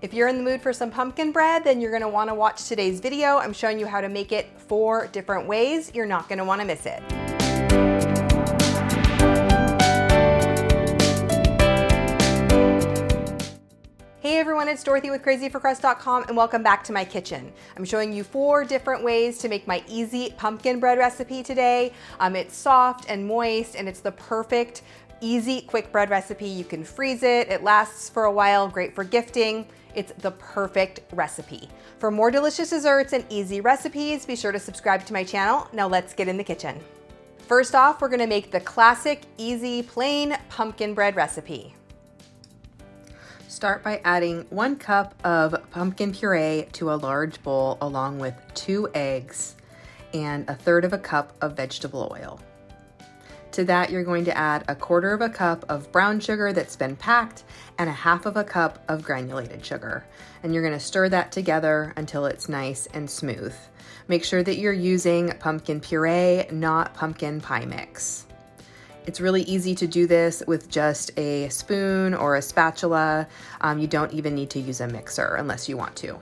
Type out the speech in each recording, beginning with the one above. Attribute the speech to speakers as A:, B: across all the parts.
A: If you're in the mood for some pumpkin bread, then you're gonna wanna watch today's video. I'm showing you how to make it 4 different ways. You're not gonna wanna miss it. Hey everyone, it's Dorothy with crazyforcrust.com and welcome back to my kitchen. I'm showing you 4 different ways to make my easy pumpkin bread recipe today. It's soft and moist and it's the perfect, easy, quick bread recipe. You can freeze it, it lasts for a while, great for gifting. It's the perfect recipe. For more delicious desserts and easy recipes, be sure to subscribe to my channel. Now let's get in the kitchen. First off, we're gonna make the classic, easy, plain pumpkin bread recipe. Start by adding 1 cup of pumpkin puree to a large bowl along with 2 eggs and 1/3 cup of vegetable oil. To that, you're going to add 1/4 cup of brown sugar that's been packed and 1/2 cup of granulated sugar. And you're gonna stir that together until it's nice and smooth. Make sure that you're using pumpkin puree, not pumpkin pie mix. It's really easy to do this with just a spoon or a spatula. You don't even need to use a mixer unless you want to.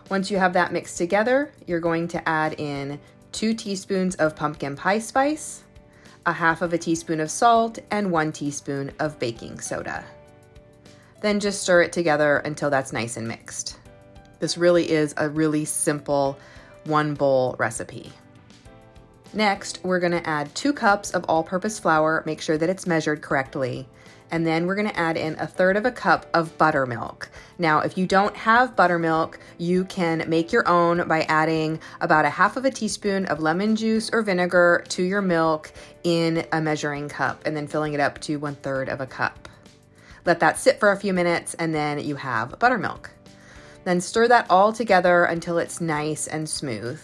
A: Once you have that mixed together, you're going to add in 2 teaspoons of pumpkin pie spice, 1/2 teaspoon of salt, and 1 teaspoon of baking soda. Then just stir it together until that's nice and mixed. This really is a really simple 1 bowl recipe. Next, we're gonna add 2 cups of all-purpose flour, make sure that it's measured correctly. And then we're gonna add in 1/3 cup of buttermilk. Now, if you don't have buttermilk, you can make your own by adding about 1/2 teaspoon of lemon juice or vinegar to your milk in a measuring cup and then filling it up to 1/3 cup. Let that sit for a few minutes and then you have buttermilk. Then stir that all together until it's nice and smooth.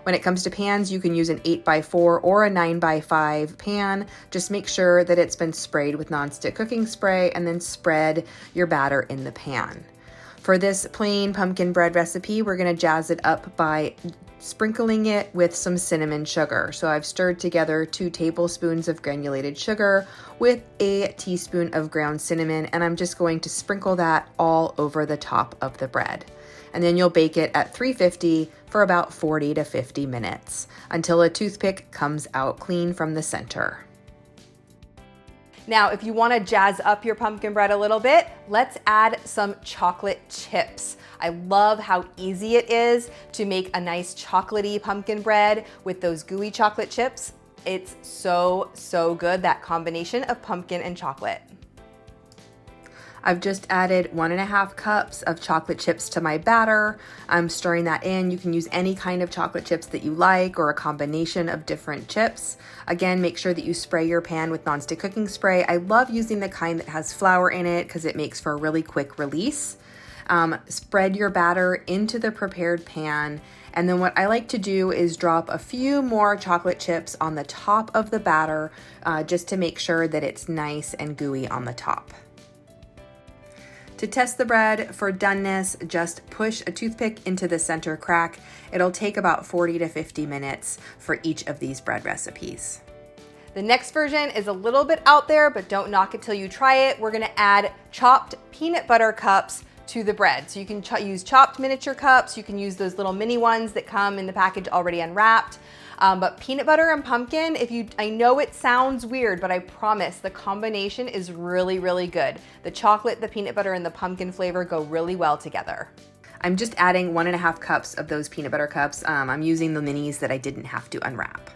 A: When it comes to pans, you can use an 8x4 or a 9x5 pan. Just make sure that it's been sprayed with nonstick cooking spray and then spread your batter in the pan. For this plain pumpkin bread recipe, we're gonna jazz it up by sprinkling it with some cinnamon sugar. So I've stirred together 2 tablespoons of granulated sugar with a teaspoon of ground cinnamon, and I'm just going to sprinkle that all over the top of the bread. And then you'll bake it at 350 for about 40 to 50 minutes until a toothpick comes out clean from the center. Now, if you want to jazz up your pumpkin bread a little bit, let's add some chocolate chips. I love how easy it is to make a nice chocolatey pumpkin bread with those gooey chocolate chips. It's so good, that combination of pumpkin and chocolate. I've just added 1.5 cups of chocolate chips to my batter. I'm stirring that in. You can use any kind of chocolate chips that you like or a combination of different chips. Again, make sure that you spray your pan with nonstick cooking spray. I love using the kind that has flour in it because it makes for a really quick release. Spread your batter into the prepared pan. And then what I like to do is drop a few more chocolate chips on the top of the batter just to make sure that it's nice and gooey on the top. To test the bread for doneness, just push a toothpick into the center crack. It'll take about 40 to 50 minutes for each of these bread recipes. The next version is a little bit out there, but don't knock it till you try it. We're gonna add chopped peanut butter cups to the bread. So you can use chopped miniature cups, you can use those little mini ones that come in the package already unwrapped. But peanut butter and pumpkin, I know it sounds weird, but I promise the combination is really good. The chocolate, the peanut butter, and the pumpkin flavor go really well together. I'm just adding 1.5 cups of those peanut butter cups. I'm using the minis that I didn't have to unwrap.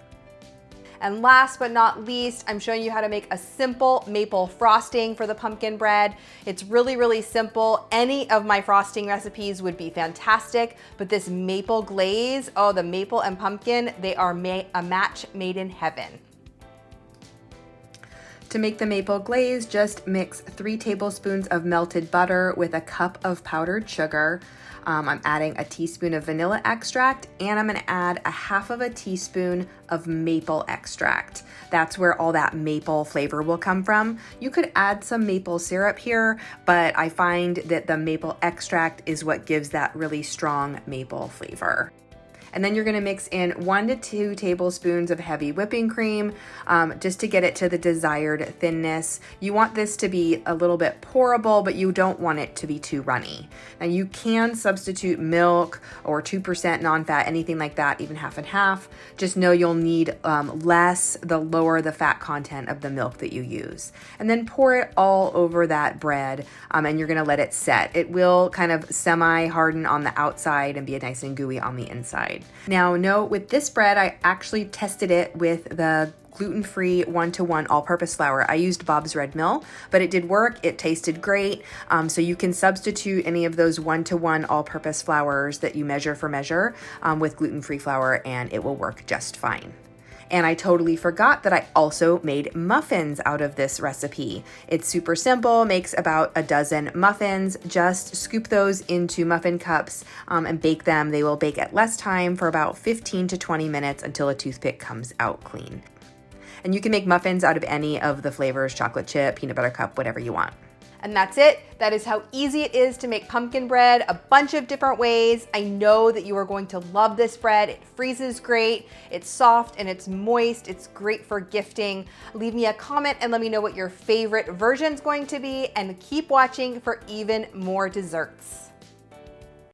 A: And last but not least, I'm showing you how to make a simple maple frosting for the pumpkin bread. It's really simple. Any of my frosting recipes would be fantastic, but this maple glaze, oh, the maple and pumpkin, they are a match made in heaven. To make the maple glaze, just mix 3 tablespoons of melted butter with a cup of powdered sugar. I'm adding a teaspoon of vanilla extract, and I'm gonna add 1/2 teaspoon of maple extract. That's where all that maple flavor will come from. You could add some maple syrup here, but I find that the maple extract is what gives that really strong maple flavor. And then you're gonna mix in 1 to 2 tablespoons of heavy whipping cream just to get it to the desired thinness. You want this to be a little bit pourable, but you don't want it to be too runny. Now you can substitute milk or 2% non-fat, anything like that, even half and half. Just know you'll need less the lower the fat content of the milk that you use. And then pour it all over that bread, and you're gonna let it set. It will kind of semi-harden on the outside and be nice and gooey on the inside. Now note, with this bread, I actually tested it with the gluten-free 1-to-1 all-purpose flour. I used Bob's Red Mill, but it did work. It tasted great. So you can substitute any of those 1-to-1 all-purpose flours that you measure for measure with gluten-free flour, and it will work just fine. And I totally forgot that I also made muffins out of this recipe. It's super simple, makes about a dozen muffins. Just scoop those into muffin cups and bake them. They will bake at less time for about 15 to 20 minutes until a toothpick comes out clean. And you can make muffins out of any of the flavors, chocolate chip, peanut butter cup, whatever you want. And that's it. That is how easy it is to make pumpkin bread, a bunch of different ways. I know that you are going to love this bread. It freezes great, it's soft and it's moist. It's great for gifting. Leave me a comment and let me know what your favorite version is going to be, and keep watching for even more desserts.